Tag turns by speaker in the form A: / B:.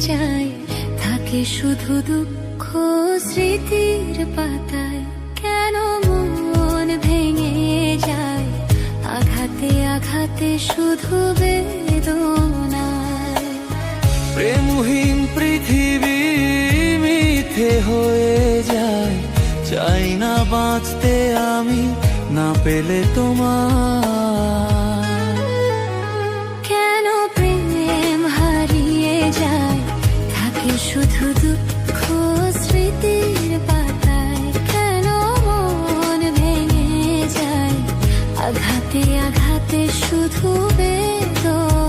A: যায়, থাকে শুধু দুঃখ স্মৃতির পাতায়। কেন মন ভেঙে যায় আঘাতে আঘাতে শুধু বেদনায়।
B: প্রেমহীন পৃথিবী মিথ্যে হয়ে যায়, চাই না বাঁচতে আমি না পেলে তোমার।
A: কেন প্রেম হারিয়ে যায়, থাকে শুধু দুঃখ স্মৃতির পাতায়। কেন মন ভেঙে যায় আঘাতে আঘাতে শুধু বেদনা।